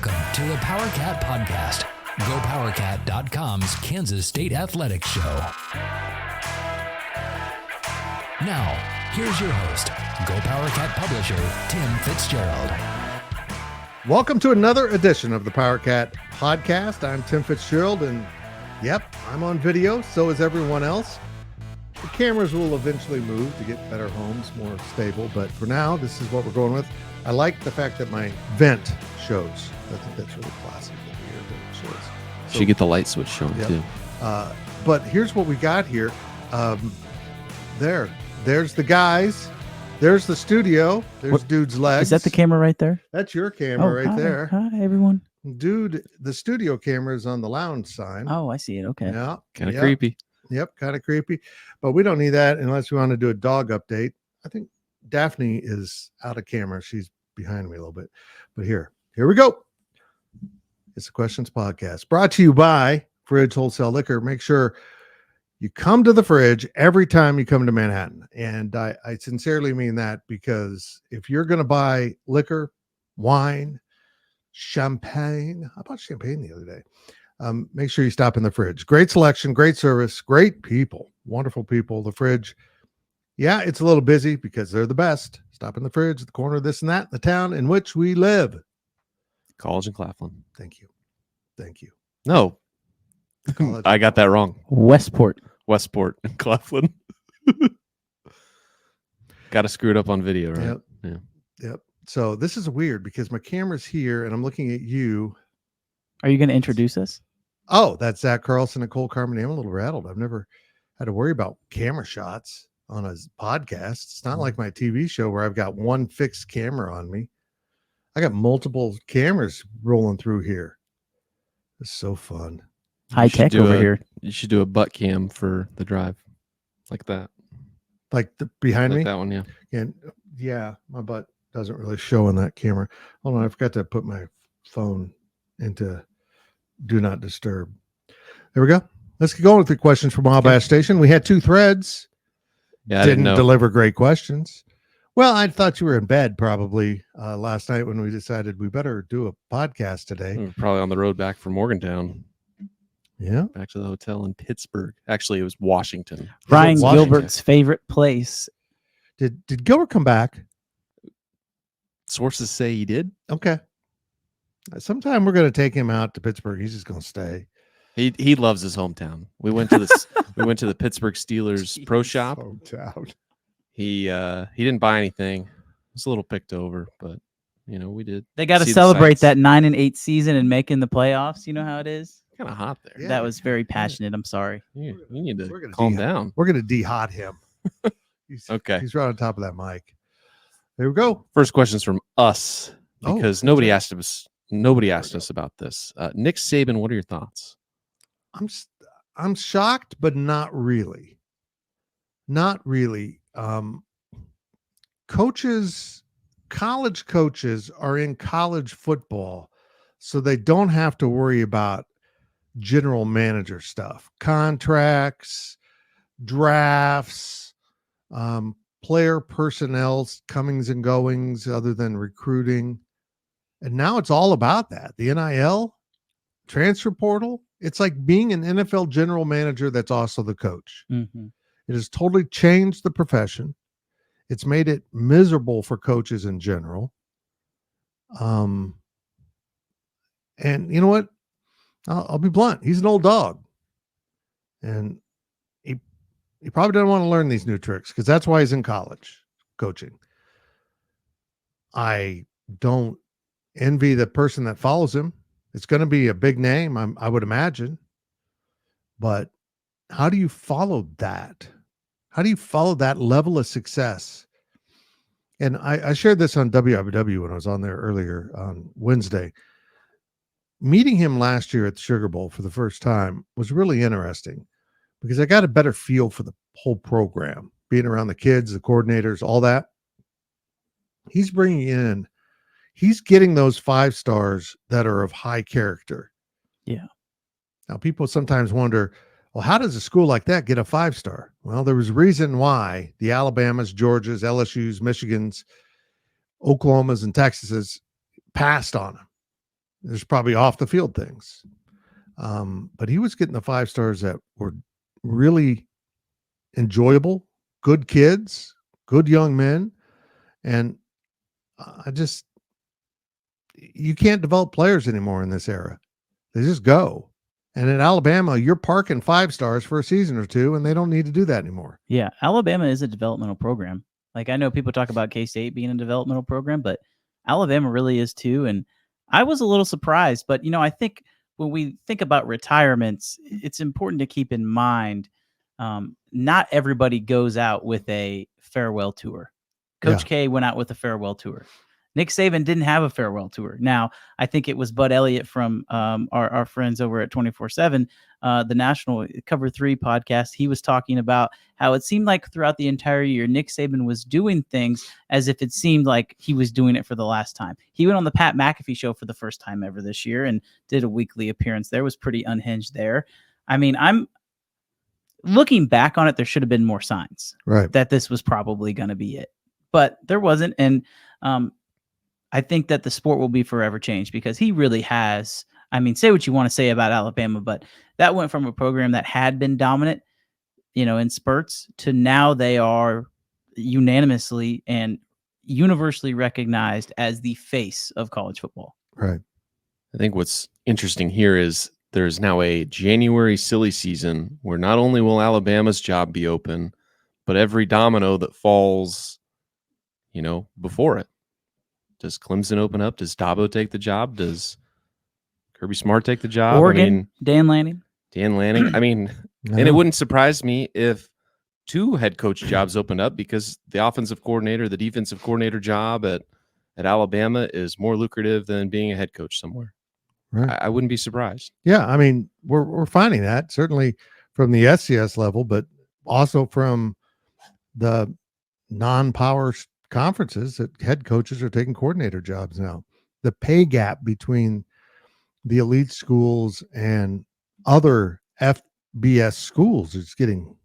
Welcome to the Powercat Podcast, GoPowercat.com's Kansas State Athletics Show. Now, here's your host, GoPowercat publisher, Tim Fitzgerald. Welcome to another edition of the Powercat Podcast. I'm Tim Fitzgerald, and yep, I'm on video. So is everyone else. The cameras will eventually move to get better homes, more stable. But for now, this is what we're going with. I like the fact that my vent shows. I think that's really classic. So, should get the light switch shown too. But here's what we got here. There's the guys. There's the studio. There's dude's legs. Is that the camera right there? That's your camera right there. Hi, everyone. Dude, the studio camera is on the lounge sign. Oh, I see it. Okay. Yeah. Kind of creepy. Yep, kind of creepy. But we don't need that unless we want to do a dog update. I think Daphne is out of camera. She's behind me a little bit. But here we go. It's the Questions Podcast, brought to you by Fridge Wholesale Liquor. Make sure you come to the Fridge every time you come to Manhattan. And I sincerely mean that, because if you're going to buy liquor, wine, champagne, I bought champagne the other day. Make sure you stop in the Fridge. Great selection, great service, great people, wonderful people. The Fridge, yeah, it's a little busy because they're the best. Stop in the Fridge at the corner of this and that in the town in which we live. College and Claflin. Thank you. No, I got that wrong. Westport and Claflin. Got to screw it up on video, right? Yep. So this is weird because my camera's here and I'm looking at you. Are you going to introduce us? Oh, that's Zach Carlson and Cole Carmody. I'm a little rattled. I've never had to worry about camera shots on a podcast. It's not like my TV show where I've got one fixed camera on me. I got multiple cameras rolling through here. It's so fun. High tech over here. You should do a butt cam for the drive, like that. Like the behind me? That one, yeah. And yeah, my butt doesn't really show on that camera. Hold on, I forgot to put my phone into do not disturb. There we go. Let's get going with the questions from Wabash Station. We had two threads. Yeah, I didn't know. Deliver great questions. Well, I thought you were in bed probably last night when we decided we better do a podcast today. We were probably on the road back from Morgantown. Yeah. Back to the hotel in Pittsburgh. Actually, it was Washington. Brian Gilbert's favorite place. Did Gilbert come back? Sources say he did. Okay. Sometime we're going to take him out to Pittsburgh. He's just going to stay. He loves his hometown. We went to the Pittsburgh Steelers pro shop. Hometown. He didn't buy anything. It's a little picked over, but we did. They got to celebrate that 9-8 season and making the playoffs. You know how it is. Kind of hot there. Yeah. That was very passionate. I'm sorry. You need to calm down. We're going to de-hot him. Okay. He's right on top of that mic. There we go. First question's from us because nobody asked us about this. Nick Saban, what are your thoughts? I'm shocked, but not really. Not really. College coaches are in college football, so they don't have to worry about general manager stuff, contracts, drafts, player personnel comings and goings other than recruiting. And now it's all about that. The NIL, transfer portal. It's like being an NFL general manager that's also the coach. Mm-hmm. It has totally changed the profession. It's made it miserable for coaches in general. And you know what? I'll be blunt. He's an old dog. And he probably doesn't want to learn these new tricks because that's why he's in college coaching. I don't envy the person that follows him. It's going to be a big name, I would imagine. But how do you follow that? How do you follow that level of success? And I shared this on WWW when I was on there earlier on Wednesday. Meeting him last year at the Sugar Bowl for the first time was really interesting because I got a better feel for the whole program, being around the kids, the coordinators, all that. He's getting those 5 stars that are of high character. Yeah. Now, people sometimes wonder, well, how does a school like that get a 5-star? Well, there was a reason why the Alabamas, Georgias, LSUs, Michigans, Oklahomas, and Texases passed on him. There's probably off the field things. But he was getting the 5 stars that were really enjoyable, good kids, good young men. And you can't develop players anymore in this era. They just go. And in Alabama, you're parking 5 stars for a season or two, and they don't need to do that anymore. Yeah, Alabama is a developmental program. Like, I know people talk about K-State being a developmental program, but Alabama really is too. And I was a little surprised, but I think when we think about retirements, it's important to keep in mind not everybody goes out with a farewell tour. Coach K went out with a farewell tour. Nick Saban didn't have a farewell tour. Now, I think it was Bud Elliott from our friends over at 24/7, the National Cover 3 podcast. He was talking about how it seemed like throughout the entire year, Nick Saban was doing things as if it seemed like he was doing it for the last time. He went on the Pat McAfee show for the first time ever this year and did a weekly appearance there. Was pretty unhinged there. I mean, I'm looking back on it, there should have been more signs that this was probably going to be it. But there wasn't. And I think that the sport will be forever changed because he really has. I mean, say what you want to say about Alabama, but that went from a program that had been dominant, in spurts to now they are unanimously and universally recognized as the face of college football. Right. I think what's interesting here is there's now a January silly season where not only will Alabama's job be open, but every domino that falls, before it. Does Clemson open up? Does Dabo take the job? Does Kirby Smart take the job? Oregon, Dan Lanning. And it wouldn't surprise me if 2 head coach jobs opened up because the offensive coordinator, the defensive coordinator job at Alabama is more lucrative than being a head coach somewhere. Right. I wouldn't be surprised. Yeah, I mean, we're finding that certainly from the SCS level, but also from the non-power conferences that head coaches are taking coordinator jobs now. The pay gap between the elite schools and other FBS schools is getting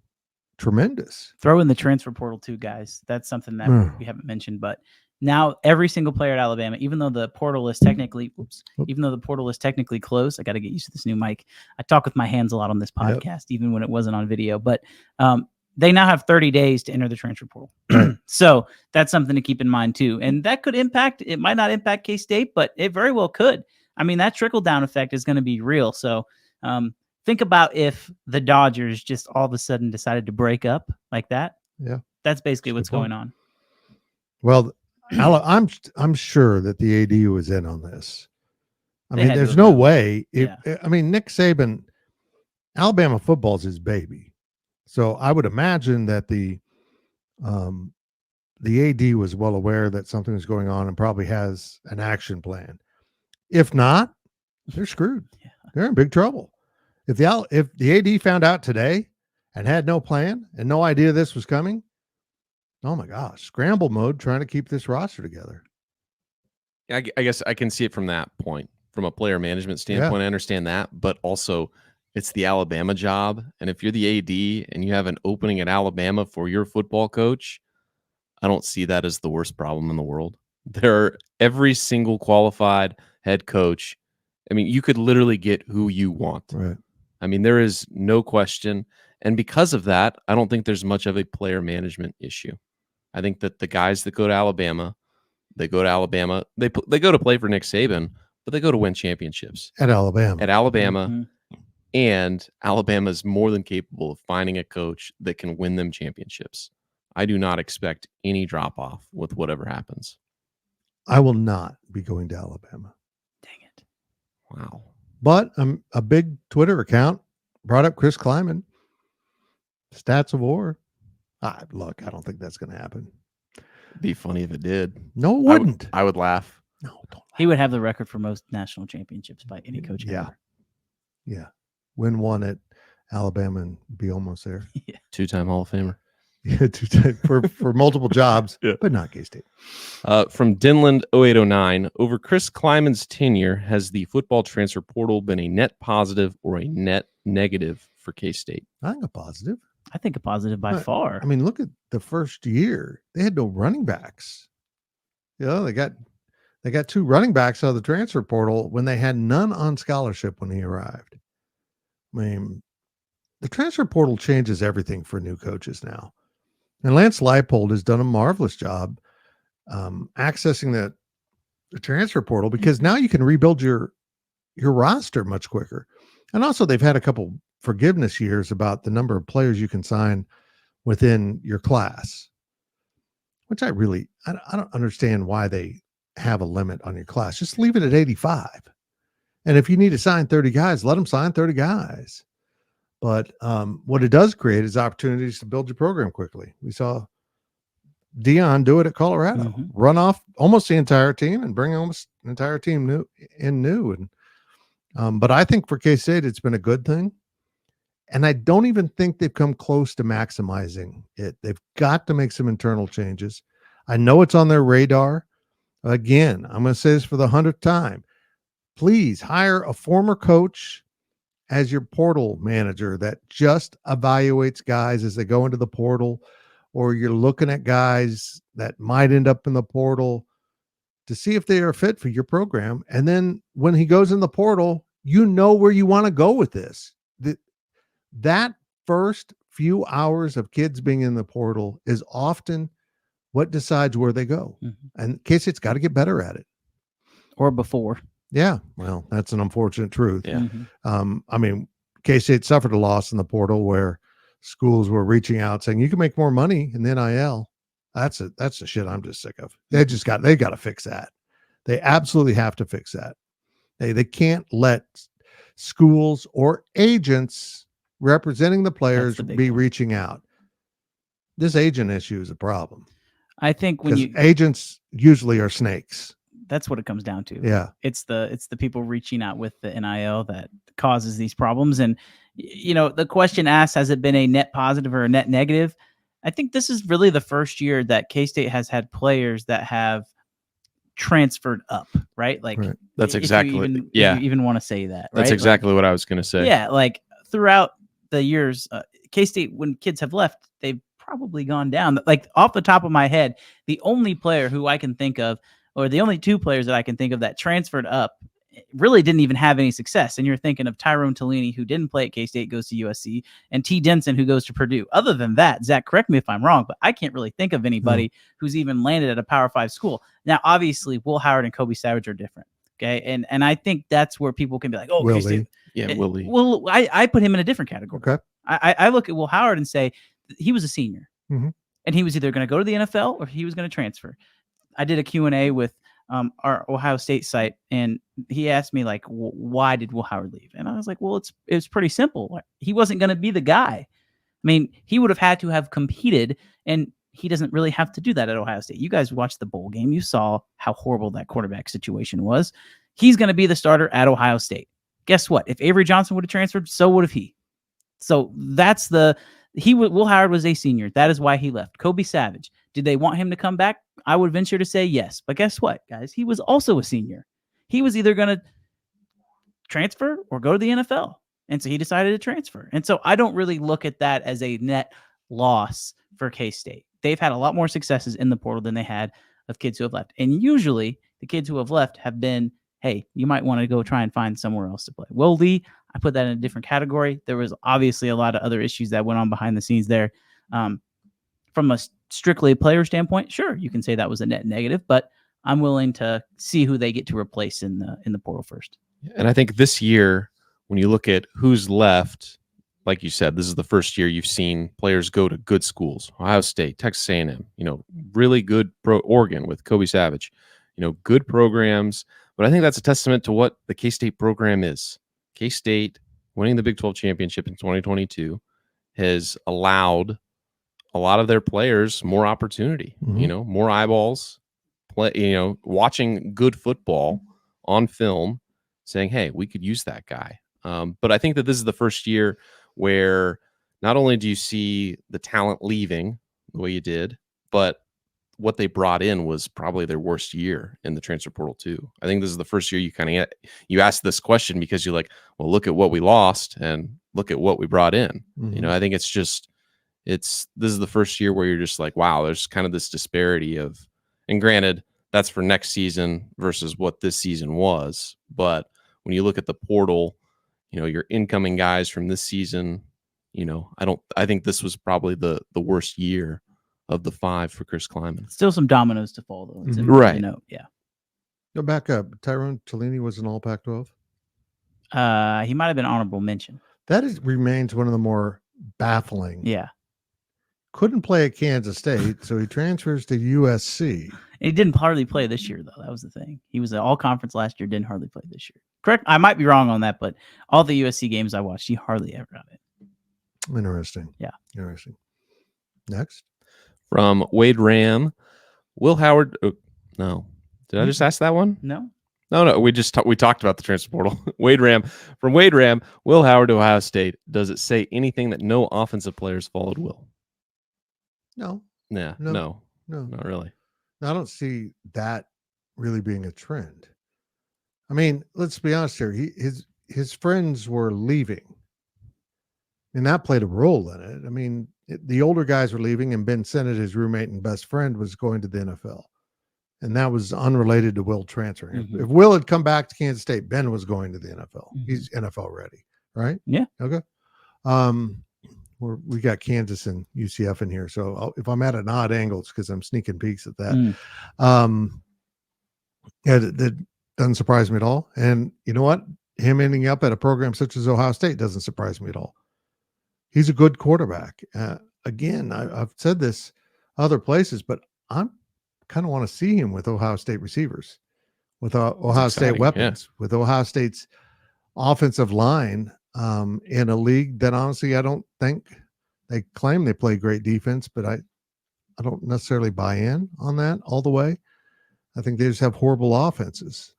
tremendous. Throw in the transfer portal too, guys. That's something that we haven't mentioned, but now every single player at Alabama, even though the portal is technically closed, I got to get used to this new mic. I talk with my hands a lot on this podcast, even when it wasn't on video, but they now have 30 days to enter the transfer portal. So that's something to keep in mind too. And that could it might not impact K-State, but it very well could. I mean, that trickle down effect is going to be real. So think about if the Dodgers just all of a sudden decided to break up like that. Yeah. That's basically what's going on. Well, I'm sure that the AD was in on this. I mean, there's no way. I mean, Nick Saban, Alabama football's his baby. So I would imagine that the AD was well aware that something was going on and probably has an action plan. If not, they're screwed. Yeah. They're in big trouble. If the AD found out today and had no plan and no idea this was coming, oh my gosh, scramble mode trying to keep this roster together. I guess I can see it from that point, from a player management standpoint. I understand that, but also it's the Alabama job. And if you're the AD and you have an opening at Alabama for your football coach, I don't see that as the worst problem in the world. Every single qualified head coach. I mean, you could literally get who you want. Right. I mean, there is no question. And because of that, I don't think there's much of a player management issue. I think that the guys that go to Alabama, they go to play for Nick Saban, but they go to win championships. At Alabama. Mm-hmm. And Alabama is more than capable of finding a coach that can win them championships. I do not expect any drop-off with whatever happens. I will not be going to Alabama. Dang it. Wow. But a big Twitter account brought up Chris Kleiman. Stats of war. Look, I don't think that's going to happen. It'd be funny if it did. No, it wouldn't. I would laugh. No, don't. He would have the record for most national championships by any coach ever. Yeah. Win one at Alabama and be almost there. Yeah. 2-time Hall of Famer. Yeah, for multiple jobs, but not K-State. From Dinland 0809, over Chris Kleiman's tenure, has the football transfer portal been a net positive or a net negative for K-State? I think a positive. I think a positive by far. I mean, look at the first year. They had no running backs. They got They got 2 running backs out of the transfer portal when they had none on scholarship when he arrived. I mean, the transfer portal changes everything for new coaches now. And Lance Leipold has done a marvelous job accessing the transfer portal, because now you can rebuild your roster much quicker. And also they've had a couple forgiveness years about the number of players you can sign within your class, which I don't understand why they have a limit on your class. Just leave it at 85. And if you need to sign 30 guys, let them sign 30 guys. But what it does create is opportunities to build your program quickly. We saw Dion do it at Colorado, run off almost the entire team and bring almost an entire team new. And but I think for K-State, it's been a good thing. And I don't even think they've come close to maximizing it. They've got to make some internal changes. I know it's on their radar. Again, I'm going to say this for the 100th time. Please hire a former coach as your portal manager that just evaluates guys as they go into the portal, or you're looking at guys that might end up in the portal to see if they are fit for your program. And then when he goes in the portal, you know where you want to go with this. That first few hours of kids being in the portal is often what decides where they go. And K-State's got to get better at it. Or before. Yeah. Well, that's an unfortunate truth. Yeah. I mean, K-State suffered a loss in the portal where schools were reaching out saying you can make more money in the NIL. That's the shit I'm just sick of. They got to fix that. They absolutely have to fix that. They can't let schools or agents representing the players be reaching out. This agent issue is a problem. I think agents usually are snakes. That's what it comes down to. Yeah. It's the people reaching out with the NIL that causes these problems. And, the question asked, has it been a net positive or a net negative? I think this is really the first year that K-State has had players that have transferred up, right? Like right. That's exactly if you even want to say that. That's right? exactly what I was going to say. Yeah. Like throughout the years, K-State, when kids have left, they've probably gone down. Like off the top of my head, the only player who I can think of, or the only 2 players that I can think of that transferred up really didn't even have any success. And you're thinking of Tyrone Tellini, who didn't play at K-State, goes to USC, and T. Denson, who goes to Purdue. Other than that, Zach, correct me if I'm wrong, but I can't really think of anybody who's even landed at a Power 5 school. Now, obviously, Will Howard and Kobe Savage are different. Okay. And I think that's where people can be like, oh, K-State. Yeah, Willie. Well, I put him in a different category. Okay. I look at Will Howard and say he was a senior. And he was either going to go to the NFL or he was going to transfer. I did a Q&A with our Ohio State site, and he asked me like, why did Will Howard leave? And I was like, well, it's pretty simple. He wasn't going to be the guy. I mean, he would have had to have competed, and he doesn't really have to do that at Ohio State. You guys watched the bowl game. You saw how horrible that quarterback situation was. He's going to be the starter at Ohio State. Guess what? If Avery Johnson would have transferred, so would have he. So that's Will Howard was a senior. That is why he left. Kobe Savage. Did they want him to come back? I would venture to say yes. But guess what, guys? He was also a senior. He was either going to transfer or go to the NFL. And so he decided to transfer. And so I don't really look at that as a net loss for K-State. They've had a lot more successes in the portal than they had of kids who have left. And usually the kids who have left have been, hey, you might want to go try and find somewhere else to play. Will Lee, I put that in a different category. There was obviously a lot of other issues that went on behind the scenes there. From a strictly player standpoint, sure, you can say that was a net negative, but I'm willing to see who they get to replace in the portal first. And I think this year, when you look at who's left, like you said, this is the first year you've seen players go to good schools. Ohio State, Texas A&M, really good Oregon with Kobe Savage, good programs. But I think that's a testament to what the K-State program is. K-State winning the Big 12 championship in 2022 has allowed a lot of their players more opportunity, more eyeballs, watching good football on film, saying, hey, we could use that guy. But I think that this is the first year where not only do you see the talent leaving the way you did, but what they brought in was probably their worst year in the transfer portal too. I think this is the first year you ask this question because you're like, well, look at what we lost and look at what we brought in. I think this is the first year where you're just like, wow, there's kind of this disparity of, and granted, that's for next season versus what this season was. But when you look at the portal, your incoming guys from this season, I think this was probably the worst year of the 5 for Chris Kleiman. Still some dominoes to fall, though. It's Mhm. important to Right. note. Yeah. Go back up. Tyrone Talini was an all Pac-12. He might have been honorable mention. That remains one of the more baffling. Yeah. Couldn't play at Kansas State, so he transfers to USC. And he didn't hardly play this year, though. That was the thing. He was an all-conference last year, didn't hardly play this year. Correct? I might be wrong on that, but all the USC games I watched, he hardly ever got it. Interesting. Yeah. Interesting. Next. From Wade Ram, Will Howard. Oh, no. Did I just ask that one? No? No. We talked about the transfer portal. From Wade Ram, Will Howard to Ohio State. Does it say anything that no offensive players followed Will? No. Yeah, No. no, No. not really. I don't see that really being a trend. I mean, let's be honest here. His friends were leaving, and that played a role in it. I mean, the older guys were leaving, and Ben Sinnott, his roommate and best friend, was going to the NFL, and that was unrelated to Will transferring. Mhm. If Will had come back to Kansas State, Ben was going to the NFL. Mhm. He's NFL ready, right? Yeah. Okay. We got Kansas and UCF in here, so if I'm at an odd angle, it's because I'm sneaking peeks at that. Yeah, that doesn't surprise me at all. And you know what? Him ending up at a program such as Ohio State doesn't surprise me at all. He's a good quarterback. Again, I've said this other places, but I'm kind of want to see him with Ohio State receivers, with Ohio State weapons, with Ohio State's offensive line. In a league that honestly, I don't think they claim they play great defense, but I don't necessarily buy in on that all the way. I think they just have horrible offenses.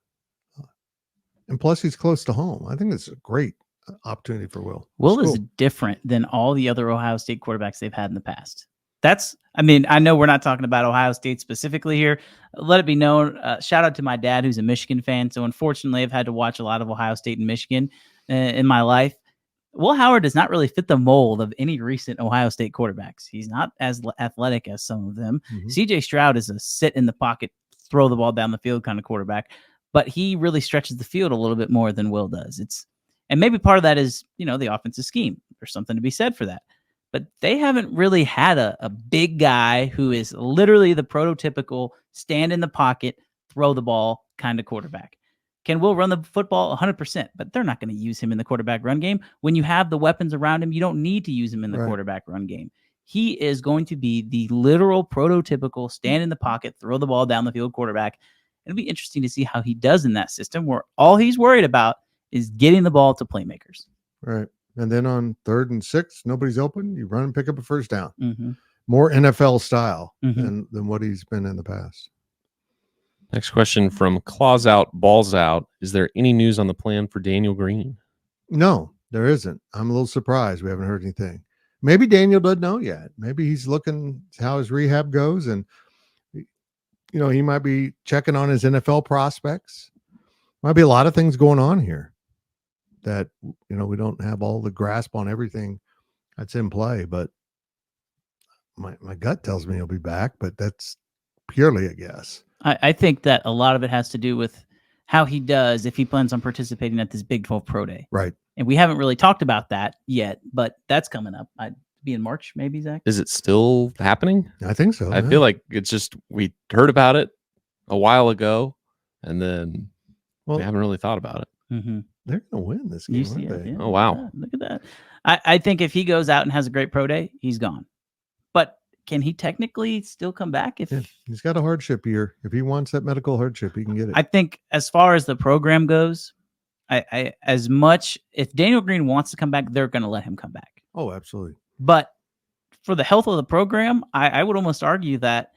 And plus he's close to home. I think it's a great opportunity for Will. Will is different than all the other Ohio State quarterbacks they've had in the past. I know we're not talking about Ohio State specifically here. Let it be known, shout out to my dad, who's a Michigan fan. So unfortunately, I've had to watch a lot of Ohio State and Michigan in my life. Will Howard does not really fit the mold of any recent Ohio State quarterbacks. He's not as athletic as some of them. Mhm. CJ Stroud is a sit in the pocket, throw the ball down the field kind of quarterback, but he really stretches the field a little bit more than Will does. And maybe part of that is, the offensive scheme. There's something to be said for that. But they haven't really had a big guy who is literally the prototypical stand in the pocket, throw the ball kind of quarterback. Can Will run the football? 100%, but they're not going to use him in the quarterback run game. When you have the weapons around him, you don't need to use him in the quarterback run game. He is going to be the literal prototypical stand in the pocket, throw the ball down the field quarterback. It'll be interesting to see how he does in that system where all he's worried about is getting the ball to playmakers. Right. And then on 3rd and 6, nobody's open. You run and pick up a first down. Mm-hmm. More NFL style Mm-hmm. than what he's been in the past. Next question from Claws Out, Balls Out. Is there any news on the plan for Daniel Green? No, there isn't. I'm a little surprised. We haven't heard anything. Maybe Daniel doesn't know yet. Maybe he's looking how his rehab goes, and he might be checking on his NFL prospects. Might be a lot of things going on here that we don't have all the grasp on everything that's in play. But my gut tells me he'll be back, but that's purely a guess. I think that a lot of it has to do with how he does if he plans on participating at this Big 12 Pro Day. Right. And we haven't really talked about that yet, but that's coming up. I'd be in March, maybe, Zach? Is it still happening? I think so. I feel like it's just we heard about it a while ago, and then we haven't really thought about it. Mm-hmm. They're going to win this game, aren't they? Yeah, oh, wow. Look at that. I think if he goes out and has a great pro day, he's gone. But can he technically still come back? He's got a hardship year. If he wants that medical hardship, he can get it. I think as far as the program goes, if Daniel Green wants to come back, they're going to let him come back. Oh, absolutely. But for the health of the program, I would almost argue that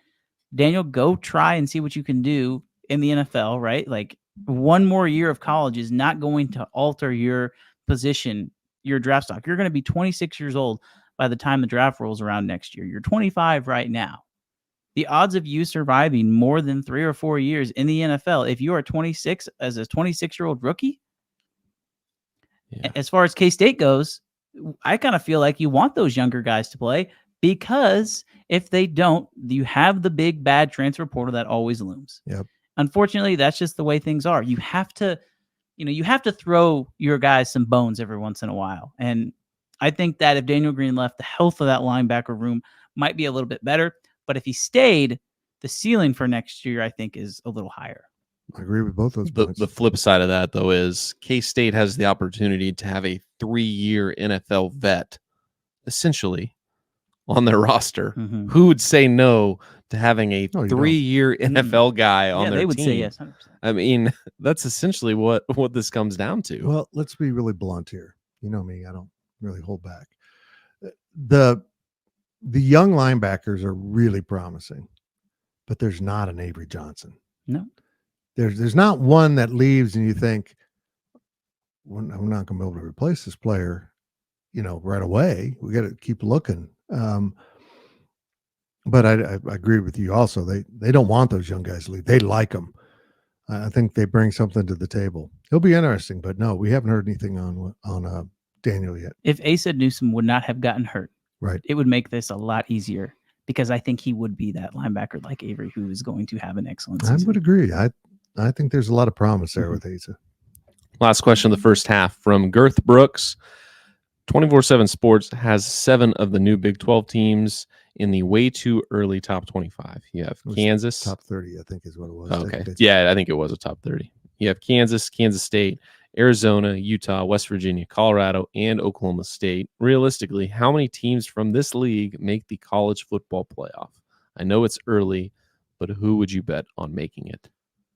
Daniel, go try and see what you can do in the NFL, right? Like one more year of college is not going to alter your position, your draft stock. You're going to be 26 years old by the time the draft rolls around next year. You're 25 right now. The odds of you surviving more than 3 or 4 years in the NFL, if you are 26 as a 26-year-old rookie, as far as K-State goes, I kind of feel like you want those younger guys to play. because if they don't, you have the big bad transfer portal that always looms. Yep. Unfortunately, that's just the way things are. You have to throw your guys some bones every once in a while. And I think that if Daniel Green left, the health of that linebacker room might be a little bit better. But if he stayed, the ceiling for next year, I think, is a little higher. I agree with both those points. The flip side of that, though, is K-State has the opportunity to have a 3-year NFL vet, essentially, on their roster. Mm-hmm. Who would say no to having a No, you 3-year NFL guy on their they would team? say yes, 100%. I mean, that's essentially what this comes down to. Well, let's be really blunt here. You know me, I don't really hold back. The young linebackers are really promising, but there's not an Avery Johnson. No. There's not one that leaves and you think, well, I'm not going to be able to replace this player, right away. We got to keep looking. But I agree with you also. They don't want those young guys to leave. They like them. I think they bring something to the table. It'll be interesting, but no, we haven't heard anything on Daniel yet. If Asa Newsom would not have gotten hurt, right, it would make this a lot easier because I think he would be that linebacker like Avery who is going to have an excellent season. I would agree. I think there's a lot of promise there with Asa. Last question of the first half from Girth Brooks. 24/7 Sports has 7 of the new Big 12 teams in the way too early top 25. You have Kansas. Top 30, I think is what it was. Okay. Yeah, I think it was a top 30. You have Kansas, Kansas State, Arizona, Utah, West Virginia, Colorado, and Oklahoma State. Realistically, how many teams from this league make the college football playoff? I know it's early, but who would you bet on making it?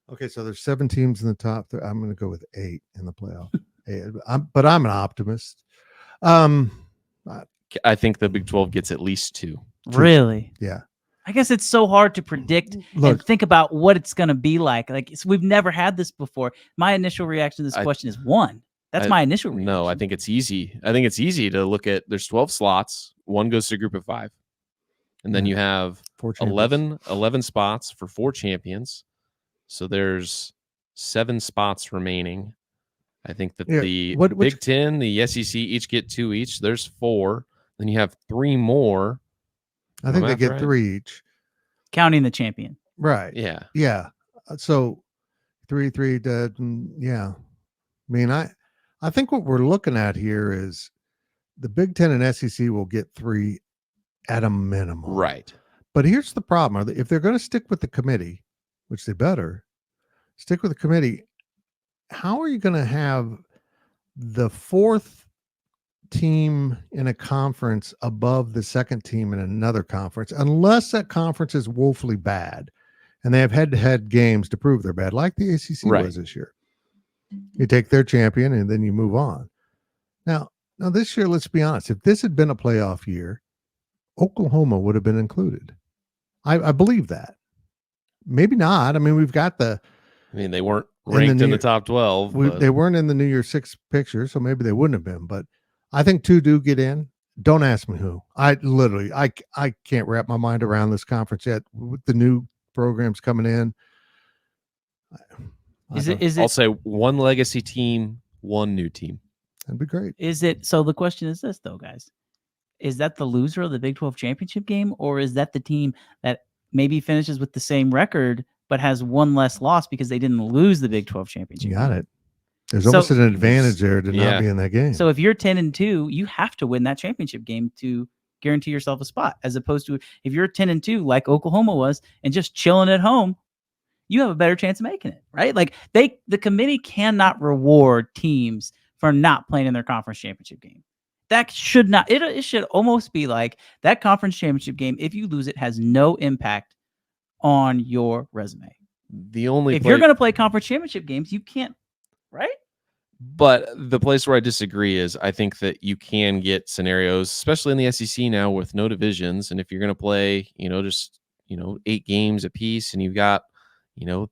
Okay, so there's 7 teams in the top. I'm going to go with 8 in the playoff. But I'm an optimist. I think the Big 12 gets at least 2. Really? Yeah. I guess it's so hard to predict and think about what it's going to be like. We've never had this before. My initial reaction to this question is 1. That's my initial reaction. No, I think it's easy. I think it's easy to look at. There's 12 slots. 1 goes to a group of 5. And then you have 11 spots for 4 champions. So there's 7 spots remaining. I think that the Big Ten, the SEC each get 2 each. There's 4. Then you have 3 more. I think they get 3 each. Counting the champion. Right. Yeah. Yeah. So 3, yeah. I mean, I think what we're looking at here is the Big Ten and SEC will get 3 at a minimum. Right. But here's the problem. If they're going to stick with the committee, which they better stick with the committee, how are you going to have the 4th team in a conference above the 2nd team in another conference, unless that conference is woefully bad and they have head-to-head games to prove they're bad, like the ACC was this year? You take their champion and then you move on. Now this year, let's be honest, if this had been a playoff year, Oklahoma would have been included. I believe that. Maybe not. I mean, we've got they weren't ranked in the top 12. They weren't in the New Year's 6 picture, so maybe they wouldn't have been. But I think 2 do get in. Don't ask me who. I can't wrap my mind around this conference yet with the new programs coming in. Is it? I'll say 1 legacy team, 1 new team. That'd be great. Is it? So the question is this, though, guys. Is that the loser of the Big 12 championship game, or is that the team that maybe finishes with the same record but has 1 less loss because they didn't lose the Big 12 championship? You got it. There's almost an advantage there to not be in that game. So if you're 10-2, you have to win that championship game to guarantee yourself a spot, as opposed to if you're 10-2, like Oklahoma was, and just chilling at home, you have a better chance of making it, right? Like the committee cannot reward teams for not playing in their conference championship game. That should not, it should almost be like that conference championship game, if you lose it, has no impact on your resume. If you're going to play conference championship games, you can't, right? But the place where I disagree is I think that you can get scenarios, especially in the SEC now with no divisions. And if you're going to play, just 8 games apiece and you've got,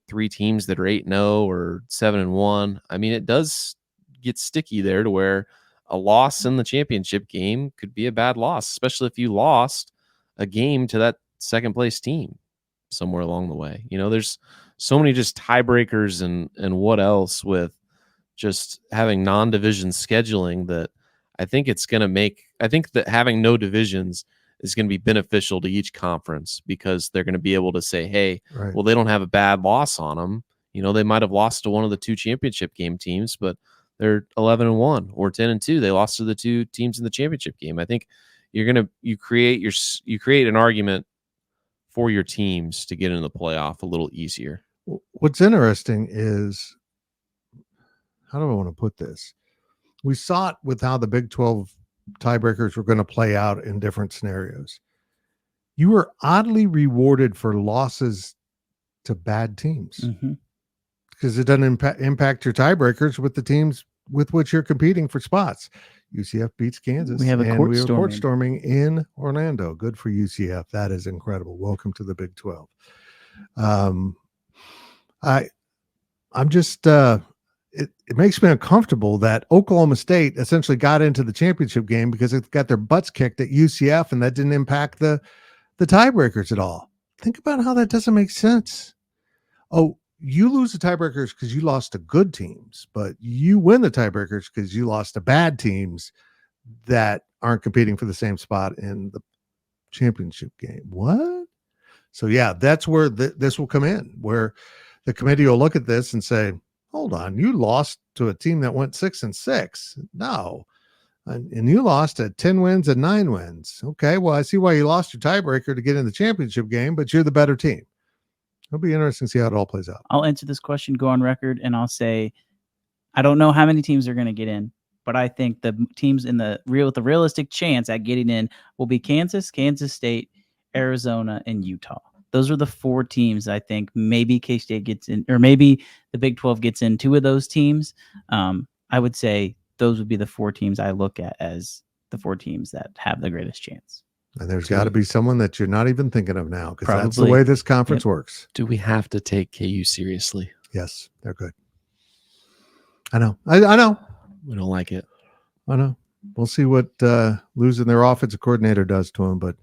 3 teams that are 8-0 or 7-1, I mean, it does get sticky there to where a loss in the championship game could be a bad loss, especially if you lost a game to that second place team somewhere along the way. There's so many just tiebreakers and what else with just having non-division scheduling that I think it's going to I think that having no divisions is going to be beneficial to each conference because they're going to be able to say, hey, Right. well, they don't have a bad loss on them. They might have lost to one of the 2 championship game teams, but they're 11-1 or 10-2. They lost to the 2 teams in the championship game. I think you create an argument for your teams to get into the playoff a little easier. What's interesting is, how do I want to put this? We saw it with how the Big 12 tiebreakers were going to play out in different scenarios. You were oddly rewarded for losses to bad teams because it doesn't impact your tiebreakers with the teams with which you're competing for spots. UCF beats Kansas. We have a court storming in Orlando. Good for UCF. That is incredible. Welcome to the Big 12. I'm just it makes me uncomfortable that Oklahoma State essentially got into the championship game because it got their butts kicked at UCF, and that didn't impact the tiebreakers at all. Think about how that doesn't make sense. Oh, you lose the tiebreakers because you lost to good teams, but you win the tiebreakers because you lost to bad teams that aren't competing for the same spot in the championship game. What? So yeah, that's where this will come in, where the committee will look at this and say, hold on, you lost to a team that went 6-6. No. And you lost at 10 wins and 9 wins. Okay, well, I see why you lost your tiebreaker to get in the championship game, but you're the better team. It'll be interesting to see how it all plays out. I'll answer this question, go on record, and I'll say I don't know how many teams are going to get in, but I think the teams with the realistic chance at getting in will be Kansas, Kansas State, Arizona, and Utah. Those are the 4 teams I think maybe K-State gets in, or maybe the Big 12 gets in 2 of those teams. I would say those would be the 4 teams I look at as the 4 teams that have the greatest chance. And there's got to be someone that you're not even thinking of now, because that's the way this conference works. Do we have to take KU seriously? Yes, they're good. I know. I know. We don't like it. I know. We'll see what losing their offensive coordinator does to them, but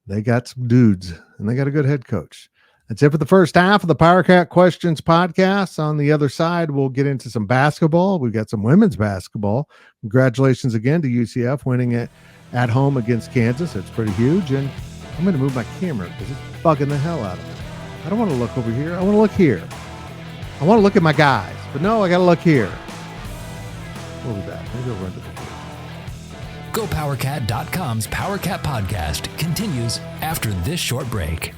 they got some dudes, and they got a good head coach. That's it for the first half of the Powercat Questions podcast. On the other side, we'll get into some basketball. We've got some women's basketball. Congratulations again to UCF winning it at home against Kansas. It's pretty huge, and I'm going to move my camera because it's bugging the hell out of me. I don't want to look over here. I want to look here. I want to look at my guys, but no, I got to look here. We'll be back. Maybe I'll run to the field. GoPowerCat.com's Powercat Podcast continues after this short break.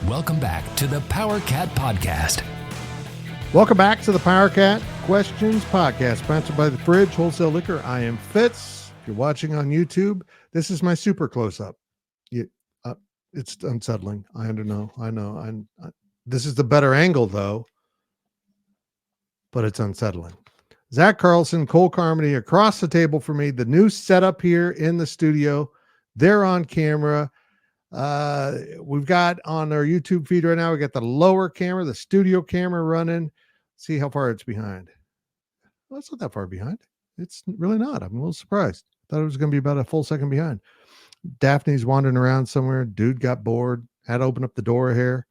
Welcome back to the Powercat Podcast. Welcome back to the Powercat Questions Podcast, sponsored by The Fridge Wholesale Liquor. I am Fitz. If you're watching on YouTube, this is my super close-up. It's unsettling. I know. This is the better angle, though, but it's unsettling. Zach Carlson, Cole Carmody across the table for me. The new setup here in the studio. They're on camera. We've got on our YouTube feed right now, we got the lower camera, the studio camera running. See how far it's behind. Well, it's not that far behind. It's really not. I'm a little surprised. Thought it was going to be about a full second behind. Daphne's wandering around somewhere. Dude got bored. Had to open up the door here.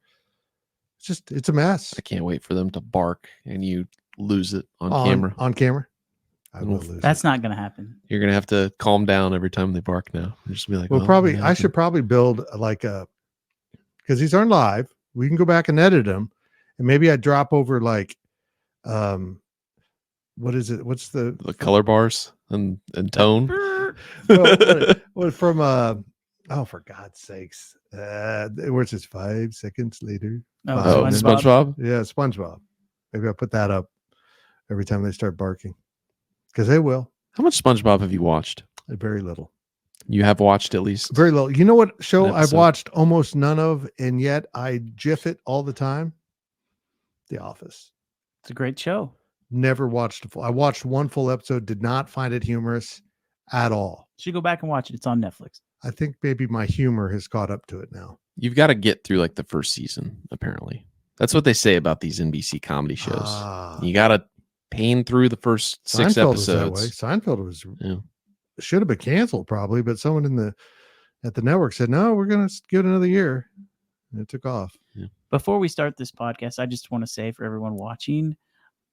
It's a mess. I can't wait for them to bark and you lose it on camera. On camera. I will lose That's it. not going to happen. You're going to have to calm down every time they bark now. Just be like, Well, probably, I should probably build because these aren't live. We can go back and edit them. And maybe I drop over what is it? What's the color bars and tone? What from for God's sakes. Where's this 5 seconds later? SpongeBob? Yeah, SpongeBob. Maybe I'll put that up every time they start barking. Because they will. How much SpongeBob have you watched? Very little. You have watched at least? Very little. You know what show I've watched almost none of, and yet I GIF it all the time? The Office. It's a great show. Never watched I watched one full episode, did not find it humorous at all. You should go back and watch it. It's on Netflix. I think maybe my humor has caught up to it now. You've got to get through like the first season, apparently. That's what they say about these NBC comedy shows. You got to pain through the first 6 episodes. Was that way. Seinfeld should have been canceled probably, but someone at the network said, no, we're going to give it another year. And it took off. Yeah. Before we start this podcast, I just want to say for everyone watching,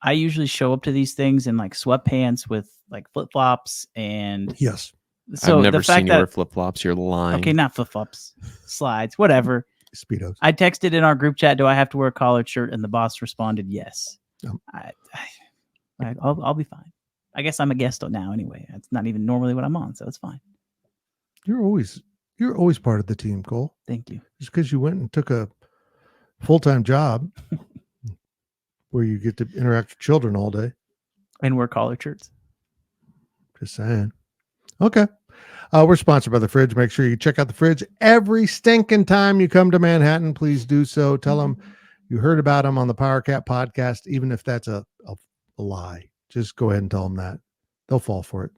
I usually show up to these things in like sweatpants with like flip-flops and yes, So I've never the fact seen you that wear flip flops. You're lying. okay, not flip flops, slides, whatever. Speedos. I texted in our group chat, "Do I have to wear a collared shirt?" And the boss responded, "Yes." I'll be fine. I guess I'm a guest now anyway. It's not even normally what I'm on, so it's fine. You're always part of the team, Cole. Thank you. Just because you went and took a full-time job where you get to interact with children all day. And wear collared shirts. Just saying. Okay. We're sponsored by The Fridge. Make sure you check out The Fridge every stinking time you come to Manhattan. Please do so. Tell them you heard about them on the Powercat podcast, even if that's a lie. Just go ahead and tell them that. They'll fall for it.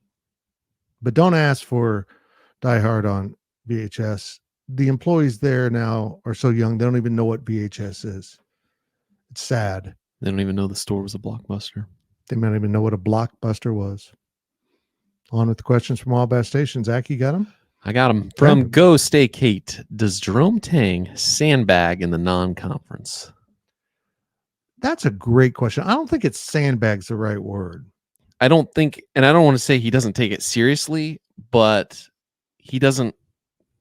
But don't ask for Die Hard on VHS. The employees there now are so young, they don't even know what VHS is. It's sad. They don't even know the store was a Blockbuster. They might even know what a Blockbuster was. On with the questions from all best stations. Zach, you got them? I got them from Go Stay Kate. Does Jerome Tang sandbag in the non-conference? That's a great question. I don't think it's sandbag's the right word. I don't think, and I don't want to say he doesn't take it seriously, but he doesn't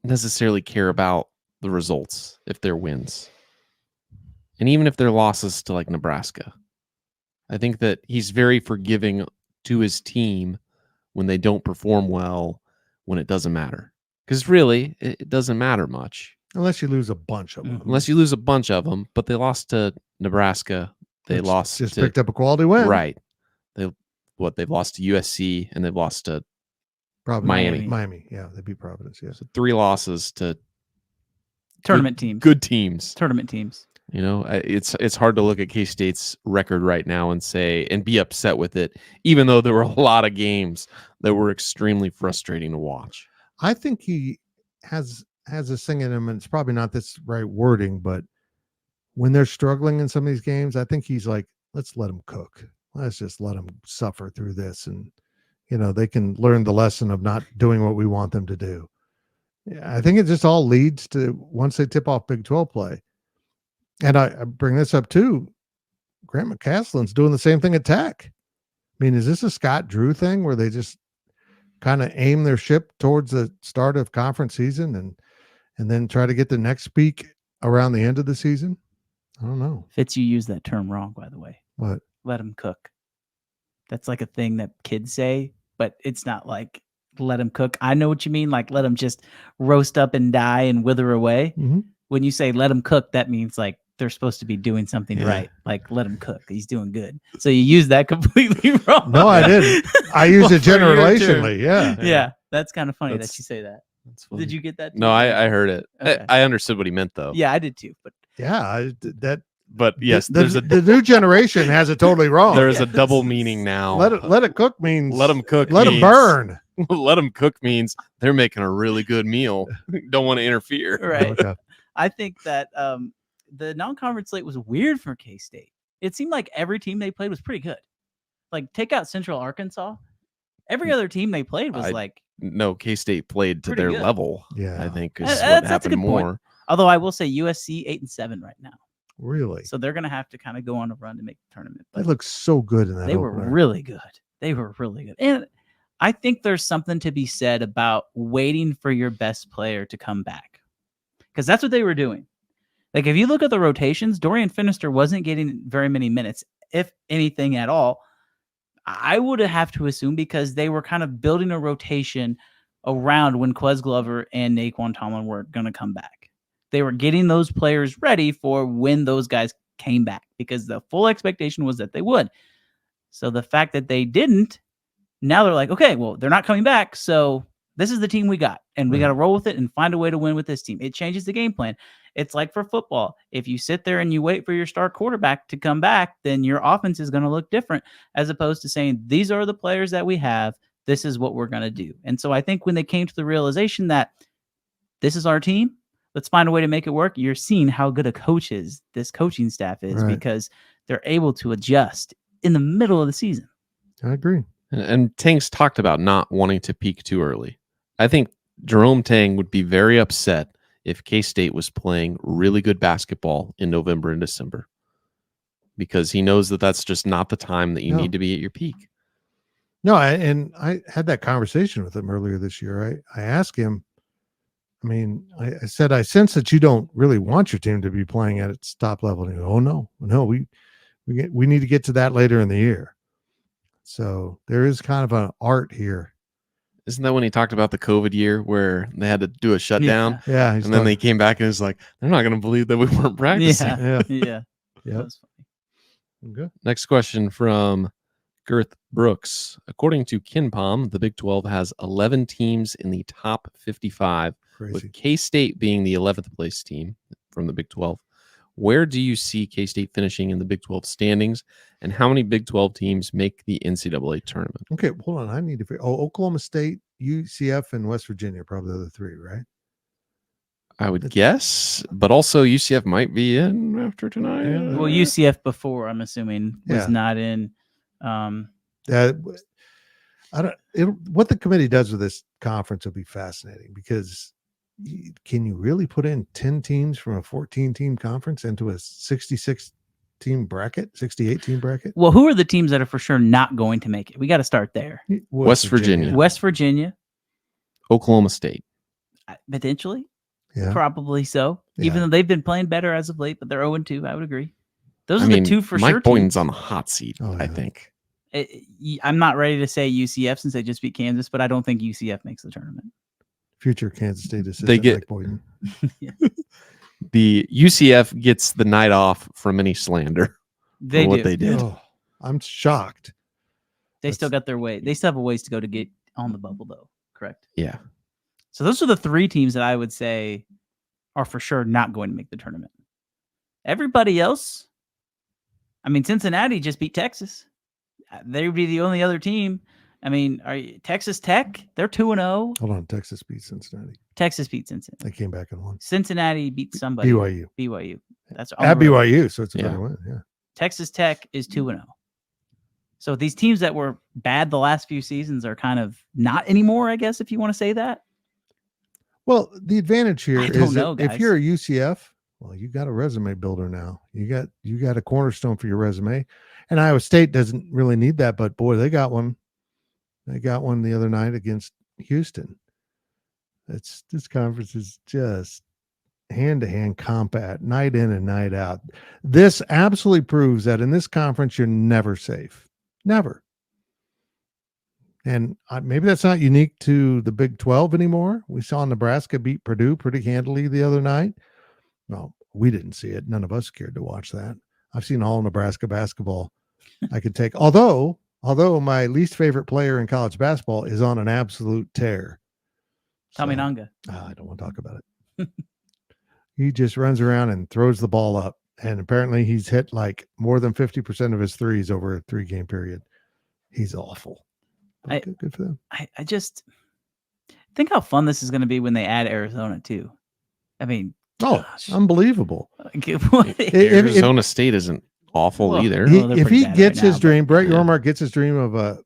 necessarily care about the results if they're wins. And even if they're losses to like Nebraska, I think that he's very forgiving to his team when they don't perform well, when it doesn't matter. Because really, it doesn't matter much. Unless you lose a bunch of them. Unless you lose a bunch of them, but they lost to Nebraska. They just picked up a quality win. Right. They've lost to USC and they've lost to Providence. Miami. Yeah, they beat Providence. Yeah. So 3 losses to tournament teams. Good teams. Tournament teams. You know, it's hard to look at K-State's record right now and be upset with it, even though there were a lot of games that were extremely frustrating to watch. I think he has this thing in him, and it's probably not this right wording, but when they're struggling in some of these games, I think he's like, let's let them cook. Let's just let them suffer through this. And, you know, they can learn the lesson of not doing what we want them to do. Yeah, I think it just all leads to once they tip off Big 12 play. And I bring this up too. Grant McCaslin's doing the same thing at Tech. I mean, is this a Scott Drew thing where they just kind of aim their ship towards the start of conference season and then try to get the next peak around the end of the season? I don't know. Fitz, you use that term wrong, by the way. What? Let them cook. That's like a thing that kids say, but it's not like let them cook. I know what you mean. Like let them just roast up and die and wither away. Mm-hmm. When you say let them cook, that means like they're supposed to be doing something right. Like let him cook. He's doing good. So you use that completely wrong. No, I didn't. I use it generationally. Yeah. Yeah. That's kind of funny that you say that. Did you get that? No, I heard it. Okay. I understood what he meant though. Yeah, I did too. But yeah, but yes, the new generation has it totally wrong. There's a double meaning now. Let it cook means let them cook. Let them burn. Let them cook means they're making a really good meal. Don't want to interfere. Right. Okay. I think that the non-conference slate was weird for K-State. It seemed like every team they played was pretty good. Like take out Central Arkansas, every other team they played was no, K-State played to their level. Yeah, I think is what happened more. Point. Although I will say USC 8-7 right now. Really? So they're going to have to kind of go on a run to make the tournament. They look so good in that. They were really good. They were really good. And I think there's something to be said about waiting for your best player to come back. Because that's what they were doing. Like if you look at the rotations, Dorian Finister wasn't getting very many minutes, if anything at all. I would have to assume because they were kind of building a rotation around when Quez Glover and Naquan Tomlin were going to come back. They were getting those players ready for when those guys came back because the full expectation was that they would. So the fact that they didn't, now they're like, okay, well, they're not coming back. So this is the team we got, and we got to roll with it and find a way to win with this team. It changes the game plan. It's like for football. If you sit there and you wait for your star quarterback to come back, then your offense is going to look different as opposed to saying, these are the players that we have. This is what we're going to do. And so I think when they came to the realization that this is our team, let's find a way to make it work. You're seeing how good a coach this coaching staff is because they're able to adjust in the middle of the season. I agree. And Tang's talked about not wanting to peak too early. I think Jerome Tang would be very upset if K-State was playing really good basketball in November and December because he knows that that's just not the time that you need to be at your peak. No, I had that conversation with him earlier this year. I asked him, I mean, I said, I sense that you don't really want your team to be playing at its top level. And he goes, oh, no, we need to get to that later in the year. So there is kind of an art here. Isn't that when he talked about the COVID year where they had to do a shutdown? Yeah. And then they came back and it was like, they're not going to believe that we weren't practicing. Yeah. Yep. That's funny. Good. Next question from Girth Brooks. According to KinPom, the Big 12 has 11 teams in the top 55, Crazy. with K-State being the 11th place team from the Big 12. Where do you see K-State finishing in the Big 12 standings, and how many Big 12 teams make the NCAA tournament? Okay, hold on. I need to figure. Oklahoma State, UCF, and West Virginia are probably the three, right? I would guess, but also UCF might be in after tonight. Yeah. Well, UCF before, I'm assuming, was not in. What the committee does with this conference will be fascinating, because can you really put in 10 teams from a 14-team conference into a 66-team bracket, 68-team bracket? Well, who are the teams that are for sure not going to make it? We got to start there. West Virginia. West Virginia. Oklahoma State. Potentially. Yeah. Probably so. Yeah. Even though they've been playing better as of late, but they're 0-2. I would agree. Those are the two for Mike sure. Mike Boynton's on the hot seat, Oh, I yeah. think. I'm not ready to say UCF since they just beat Kansas, but I don't think UCF makes the tournament. Future Kansas State assistant They get- Mike Boynton. The UCF gets the night off from any slander. They for do. what they did. Oh, I'm shocked. They still got their way. They still have a ways to go to get on the bubble, though. Correct. Yeah. So those are the three teams that I would say are for sure not going to make the tournament. Everybody else, I mean, Cincinnati just beat Texas. They would be the only other team. I mean, Texas Tech? They're 2-0. Hold on. Texas beat Cincinnati. Texas beat Cincinnati. They came back and won. Cincinnati beat somebody. BYU. That's At BYU, so it's a Yeah. better win. Yeah. Texas Tech is 2-0. So these teams that were bad the last few seasons are kind of not anymore, I guess, if you want to say that. Well, the advantage here I is don't know, that if guys. you're a UCF, well, you got a resume builder now. You got a cornerstone for your resume. And Iowa State doesn't really need that, but boy, they got one. They got one the other night against Houston. This conference is just hand-to-hand combat, night in and night out. This absolutely proves that in this conference, you're never safe. Never. And maybe that's not unique to the Big 12 anymore. We saw Nebraska beat Purdue pretty handily the other night. Well, we didn't see it. None of us cared to watch that. I've seen all Nebraska basketball I could take. Although my least favorite player in college basketball is on an absolute tear. Tommy Nanga. I don't want to talk about it. He just runs around and throws the ball up. And apparently he's hit like more than 50% of his threes over a 3-game period. He's awful. But good for them. I just think how fun this is going to be when they add Arizona too. I mean, gosh. Unbelievable. Arizona State isn't awful either. If he gets his dream, Brett yeah. Yormark gets his dream of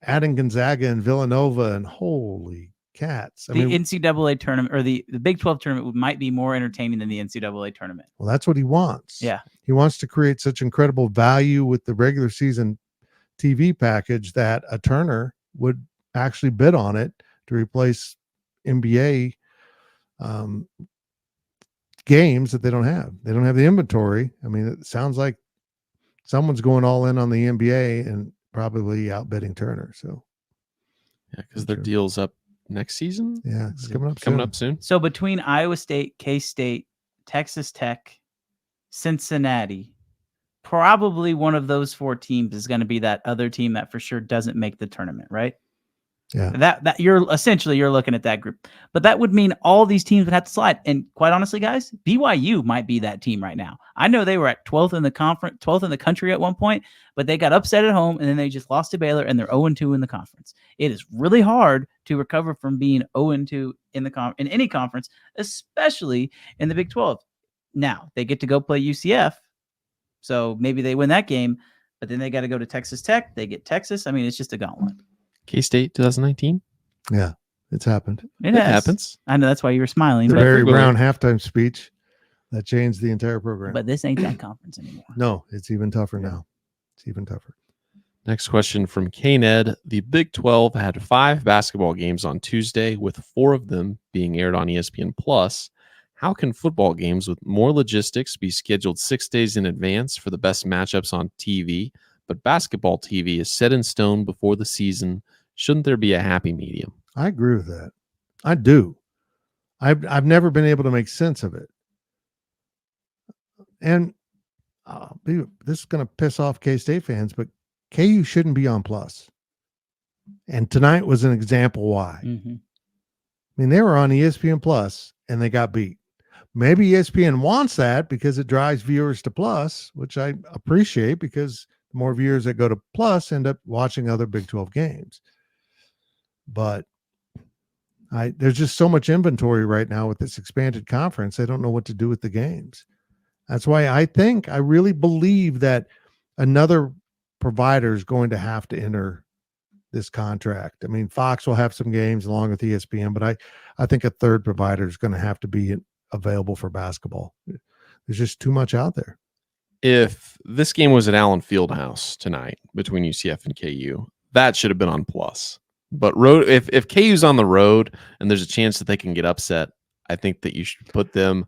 adding Gonzaga and Villanova, and holy cats. The NCAA tournament or the Big 12 tournament might be more entertaining than the NCAA tournament. Well, that's what he wants. Yeah. He wants to create such incredible value with the regular season TV package that a Turner would actually bid on it to replace NBA games that they don't have. They don't have the inventory. I mean, it sounds like someone's going all in on the NBA and probably outbidding Turner. So, yeah, because their deal's up next season. Yeah, it's coming up soon. So between Iowa State, K-State, Texas Tech, Cincinnati, probably one of those 4 teams is going to be that other team that for sure doesn't make the tournament, right? Yeah. That you're looking at that group. But that would mean all these teams would have to slide. And quite honestly, guys, BYU might be that team right now. I know they were at 12th in the conference, 12th in the country at one point, but they got upset at home and then they just lost to Baylor and they're 0-2 in the conference. It is really hard to recover from being 0-2 in any conference, especially in the Big 12. Now, they get to go play UCF. So maybe they win that game, but then they got to go to Texas Tech. They get Texas. I mean, it's just a gauntlet. K-State 2019. Yeah, it's happened. It happens. I know that's why you were smiling. The But, Barry Brown halftime speech that changed the entire program. but this ain't that conference anymore. No, it's even tougher now. It's even tougher. Next question from K-Ned. The Big 12 had 5 basketball games on Tuesday, with 4 of them being aired on ESPN Plus. How can football games with more logistics be scheduled 6 days in advance for the best matchups on TV, but basketball TV is set in stone before the season? Shouldn't there be a happy medium? I agree with that. I do. I've never been able to make sense of it. And this is going to piss off K-State fans, but KU shouldn't be on Plus. And tonight was an example why. Mm-hmm. I mean, they were on ESPN Plus and they got beat. Maybe ESPN wants that because it drives viewers to Plus, which I appreciate, because the more viewers that go to Plus end up watching other Big 12 games. But there's just so much inventory right now with this expanded conference. I don't know what to do with the games. That's why I really believe that another provider is going to have to enter this contract. I mean, Fox will have some games along with ESPN, but I think a third provider is going to have to be available for basketball. There's just too much out there. If this game was at Allen Fieldhouse tonight between UCF and KU, that should have been on Plus. But if KU's on the road and there's a chance that they can get upset, I think that you should put them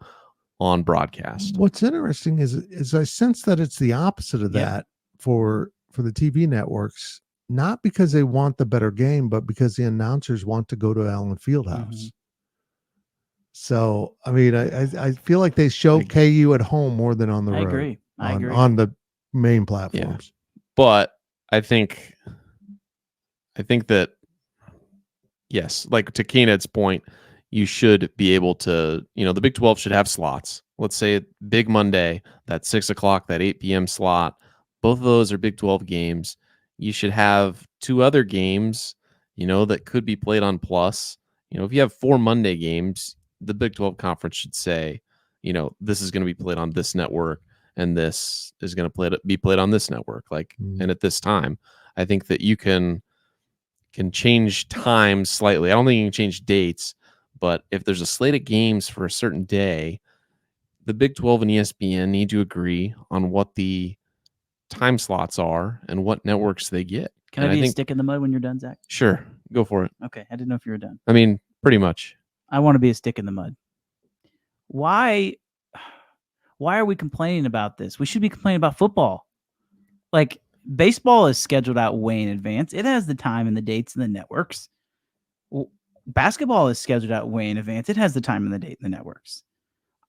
on broadcast. What's interesting is I sense that it's the opposite of that for the TV networks, not because they want the better game, but because the announcers want to go to Allen Fieldhouse. Mm-hmm. So, I mean, I feel like they show KU at home more than on the road. I agree. On the main platforms. Yeah. But I think that, yes, like to K-Ned's point, you should be able to, the Big 12 should have slots. Let's say Big Monday, that 6 o'clock, that 8 p.m. slot. Both of those are Big 12 games. You should have 2 other games, that could be played on Plus. If you have 4 Monday games, the Big 12 conference should say, this is going to be played on this network and this is going to be played on this network. And at this time, I think that you can change times slightly. I don't think you can change dates, but if there's a slate of games for a certain day, the Big 12 and ESPN need to agree on what the time slots are and what networks they get. Can I be a stick in the mud when you're done, Zach? Sure. Go for it. Okay. I didn't know if you were done. I mean, pretty much. I want to be a stick in the mud. Why are we complaining about this? We should be complaining about football. Like, baseball is scheduled out way in advance. It has the time and the dates and the networks. Basketball is scheduled out way in advance. It has the time and the date and the networks.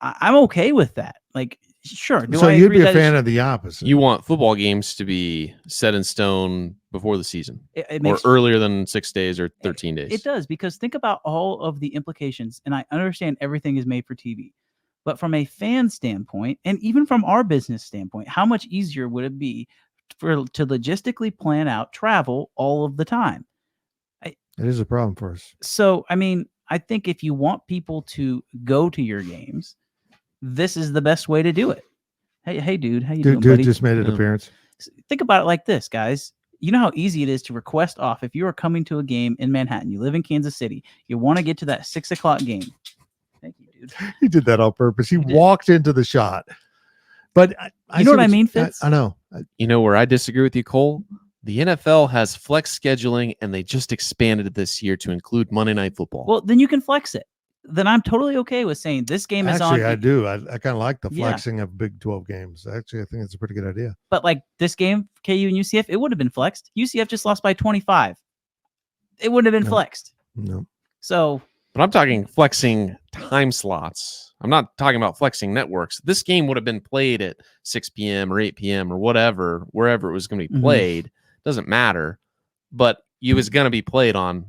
I'm okay with that. Like, sure. So you'd be a fan of the opposite. You want football games to be set in stone before the season, or earlier than 6 days or 13 days. It does, because think about all of the implications, and I understand everything is made for TV. But from a fan standpoint, and even from our business standpoint, how much easier would it be to logistically plan out travel all of the time? It is a problem for us. So, I mean, I think if you want people to go to your games, this is the best way to do it. Hey, dude, how you doing, buddy? Dude just made an appearance. Think about it like this, guys. You know how easy it is to request off if you are coming to a game in Manhattan. You live in Kansas City. You want to get to that 6 o'clock game. Thank you, dude. He did that on purpose. He walked into the shot. But you know what I mean, Fitz? I know. You know where I disagree with you, Cole? The NFL has flex scheduling, and they just expanded it this year to include Monday Night Football. Well, then you can flex it. Then I'm totally okay with saying this game is on. Actually, I do. I kind of like the flexing of Big 12 games. Actually, I think it's a pretty good idea. But like this game, KU and UCF, it would have been flexed. UCF just lost by 25. It wouldn't have been flexed. No. So. But I'm talking flexing time slots. I'm not talking about flexing networks. This game would have been played at 6 p.m. or 8 p.m. or whatever, wherever it was going to be played. Mm-hmm. Doesn't matter. But it was going to be played on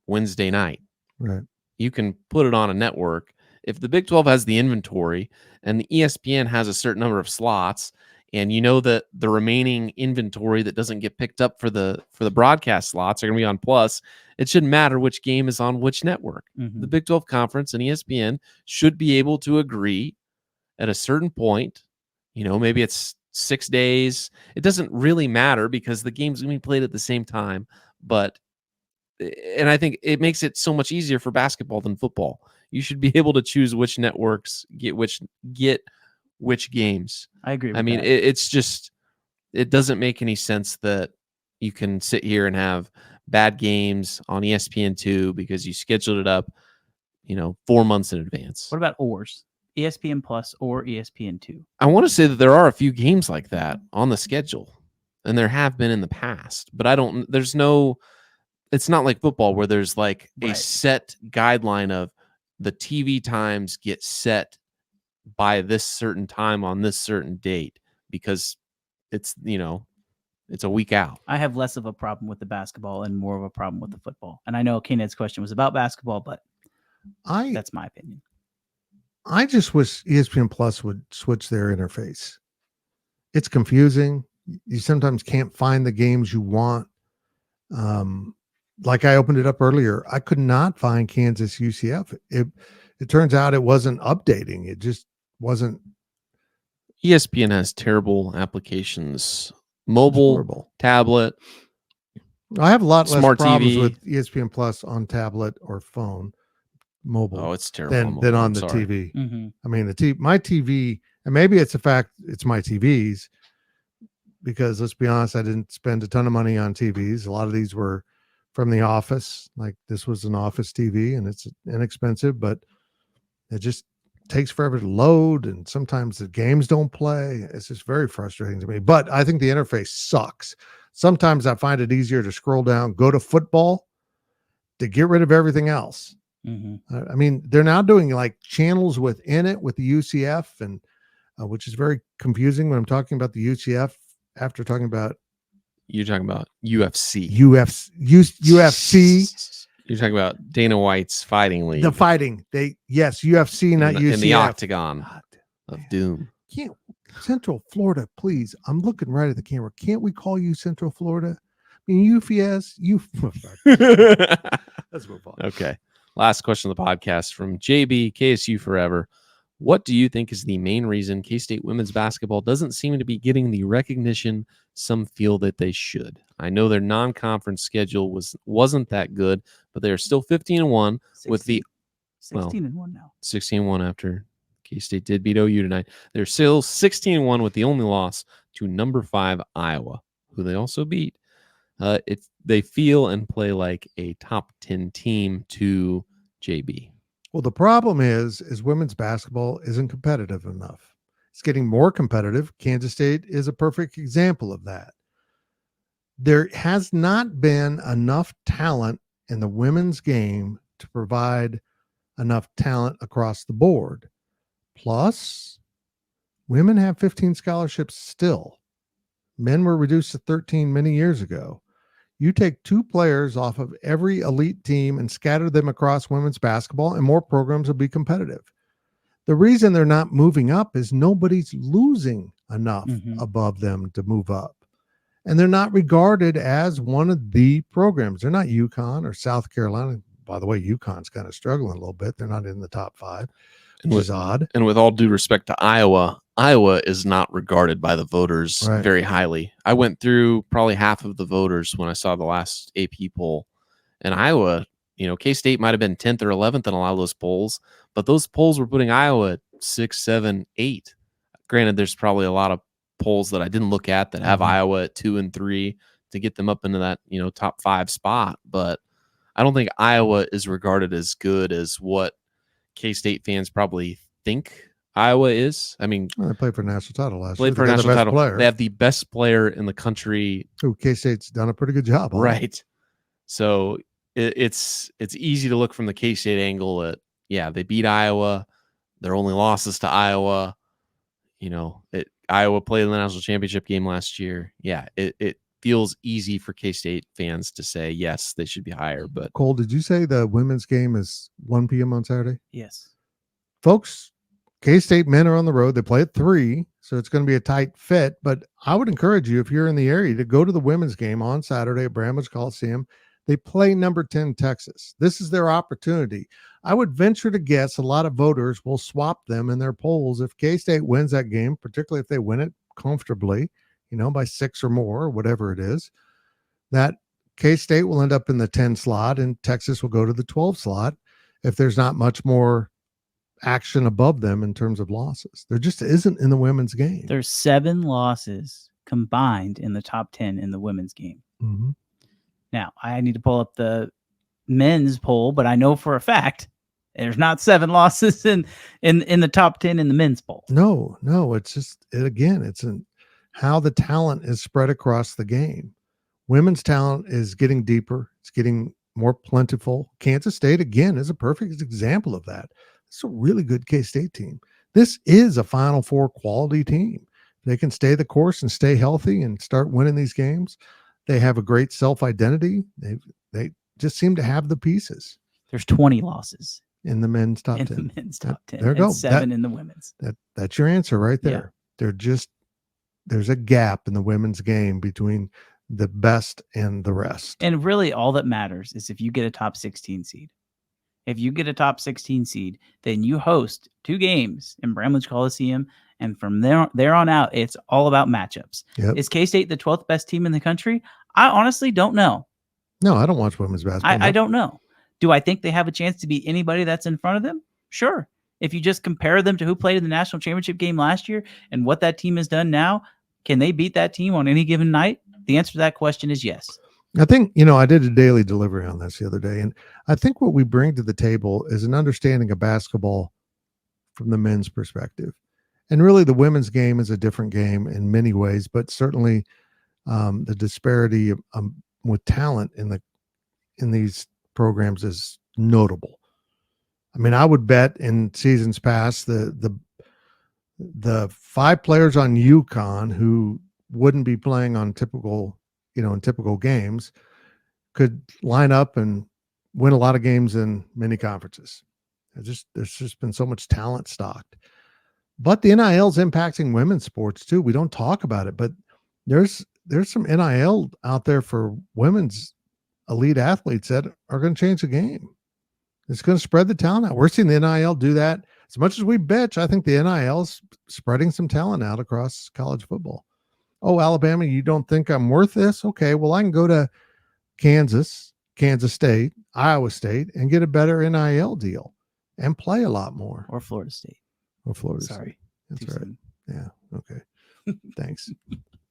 Wednesday night. Right. You can put it on a network. If the Big 12 has the inventory and the ESPN has a certain number of slots, and you know that the remaining inventory that doesn't get picked up for the broadcast slots are going to be on Plus, it shouldn't matter which game is on which network. Mm-hmm. The Big 12 Conference and ESPN should be able to agree at a certain point. Maybe it's 6 days. It doesn't really matter because the game's going to be played at the same time. And I think it makes it so much easier for basketball than football. You should be able to choose which networks get which games. I agree with that. It's just, it doesn't make any sense that you can sit here and have bad games on ESPN2 because you scheduled it up, 4 months in advance. What about ORs? ESPN Plus or ESPN2? I want to say that there are a few games like that on the schedule, and there have been in the past, but it's not like football where there's like a set guideline of the TV times get set by this certain time on this certain date because it's a week out. I have less of a problem with the basketball and more of a problem with the football. And I know K-Ned's question was about basketball, but that's my opinion. I just wish ESPN Plus would switch their interface. It's confusing. You sometimes can't find the games you want. Like I opened it up earlier, I could not find Kansas UCF. It turns out it wasn't updating. It just wasn't. ESPN has terrible applications. Mobile, tablet. I have a lot less smart problems TV. with ESPN Plus on tablet or phone, mobile. Oh, it's terrible than on the sorry. TV. Mm-hmm. I mean, my TV, and maybe it's the fact it's my TVs, because let's be honest, I didn't spend a ton of money on TVs. A lot of these were from the office. Like this was an office TV, and it's inexpensive, but it just takes forever to load, and sometimes the games don't play. It's just very frustrating to me. But I think the interface sucks. Sometimes I find it easier to scroll down, go to football, to get rid of everything else. Mm-hmm. I mean, they're now doing like channels within it with the UCF, and which is very confusing when I'm talking about the UCF after talking about. You're talking about UFC. UFC. You're talking about Dana White's fighting league. The fighting. UFC, not UCF. In the octagon of doom. Can't Central Florida, please. I'm looking right at the camera. Can't we call you Central Florida? I mean, UFS. Let's move on. Okay. Last question of the podcast from JB, KSU Forever. What do you think is the main reason K-State women's basketball doesn't seem to be getting the recognition some feel that they should? I know their non-conference schedule wasn't that good, but they are still 15-1 with the 16-1 now. 16-1 after K-State did beat OU tonight. They're still 16-1 with the only loss to number 5 Iowa, who they also beat. They feel and play like a top 10 team to JB. Well, the problem is women's basketball isn't competitive enough. It's getting more competitive. Kansas State is a perfect example of that. There has not been enough talent in the women's game to provide enough talent across the board. Plus, women have 15 scholarships still. Men were reduced to 13 many years ago. You take 2 players off of every elite team and scatter them across women's basketball, and more programs will be competitive. The reason they're not moving up is nobody's losing enough above them to move up. And they're not regarded as one of the programs. They're not UConn or South Carolina. By the way, UConn's kind of struggling a little bit. They're not in the top 5, which is odd. And with all due respect to Iowa is not regarded by the voters very highly. I went through probably half of the voters when I saw the last AP poll. And Iowa, K-State might have been 10th or 11th in a lot of those polls, but those polls were putting Iowa at 6, 7, 8. Granted, there's probably a lot of polls that I didn't look at that have Iowa at 2 and 3 to get them up into that, top 5 spot. But I don't think Iowa is regarded as good as what K-State fans probably think Iowa is. I mean, they played for a national title last year. Played for a national title. They have the best player in the country. Who K-State's done a pretty good job on. Right. So it's easy to look from the K-State angle at, they beat Iowa. Their only losses to Iowa. Iowa played in the national championship game last year. Yeah, it feels easy for K-State fans to say, yes, they should be higher. But Cole, did you say the women's game is 1 p.m. on Saturday? Yes. Folks, K-State men are on the road. They play at 3, so it's going to be a tight fit. But I would encourage you, if you're in the area, to go to the women's game on Saturday at Bramlage Coliseum. They play number 10 Texas. This is their opportunity. I would venture to guess a lot of voters will swap them in their polls if K-State wins that game, particularly if they win it comfortably, by 6 or more, or whatever it is, that K-State will end up in the 10 slot and Texas will go to the 12 slot if there's not much more action above them in terms of losses. There just isn't in the women's game. There's 7 losses combined in the top 10 in the women's game. Mm-hmm. Now, I need to pull up the men's poll, but I know for a fact there's not 7 losses in the top 10 in the men's poll. No, it's just it's how the talent is spread across the game. Women's talent is getting deeper. It's getting more plentiful. Kansas State, again, is a perfect example of that. It's a really good K-State team. This is a Final Four quality team. They can stay the course and stay healthy and start winning these games. They have a great self-identity. They just seem to have the pieces. There's 20 losses in the men's top 10. The men's top 10. There you go. 7 in the women's. That's your answer right there. Yeah. There's a gap in the women's game between the best and the rest. And really all that matters is if you get a top 16 seed. If you get a top 16 seed, then you host 2 games in Bramlage Coliseum. And from there on out, it's all about matchups. Yep. Is K-State the 12th best team in the country? I honestly don't know. No, I don't watch women's basketball. I don't know. Do I think they have a chance to beat anybody that's in front of them? Sure. If you just compare them to who played in the national championship game last year and what that team has done now, can they beat that team on any given night? The answer to that question is yes. I think, I did a daily delivery on this the other day, and I think what we bring to the table is an understanding of basketball from the men's perspective. And really the women's game is a different game in many ways, but certainly the disparity with talent in these programs is notable. I mean, I would bet in seasons past the 5 players on UConn who wouldn't be playing on typical games could line up and win a lot of games in many conferences. There's just been so much talent stocked. But the NIL is impacting women's sports too. We don't talk about it, but there's some NIL out there for women's elite athletes that are going to change the game. It's going to spread the talent out. We're seeing the NIL do that. As much as we bitch, I think the NIL is spreading some talent out across college football. Oh, Alabama, you don't think I'm worth this? Okay, well, I can go to Kansas State, Iowa State, and get a better NIL deal and play a lot more. Or Florida State. Sorry. That's right. Soon. Yeah. Okay. Thanks.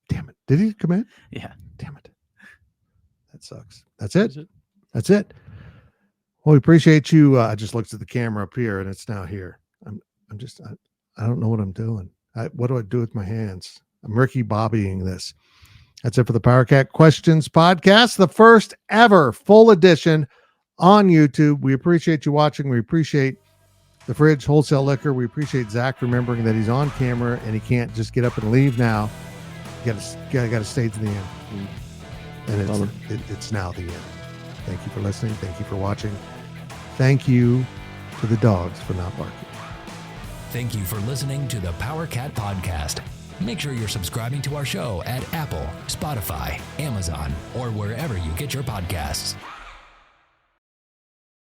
Damn it. Did he commit? Yeah. Damn it. That sucks. That's it. Well, we appreciate you. I just looked at the camera up here and it's now here. I don't know what I'm doing. What do I do with my hands? I'm Ricky Bobbying this. That's it for the Powercat Questions Podcast, the first ever full edition on YouTube. We appreciate you watching. We appreciate the Fridge Wholesale Liquor. We appreciate Zach remembering that he's on camera and he can't just get up and leave now. You got to stay to the end. And it's now the end. Thank you for listening. Thank you for watching. Thank you to the dogs for not barking. Thank you for listening to the Powercat Podcast. Make sure you're subscribing to our show at Apple, Spotify, Amazon, or wherever you get your podcasts.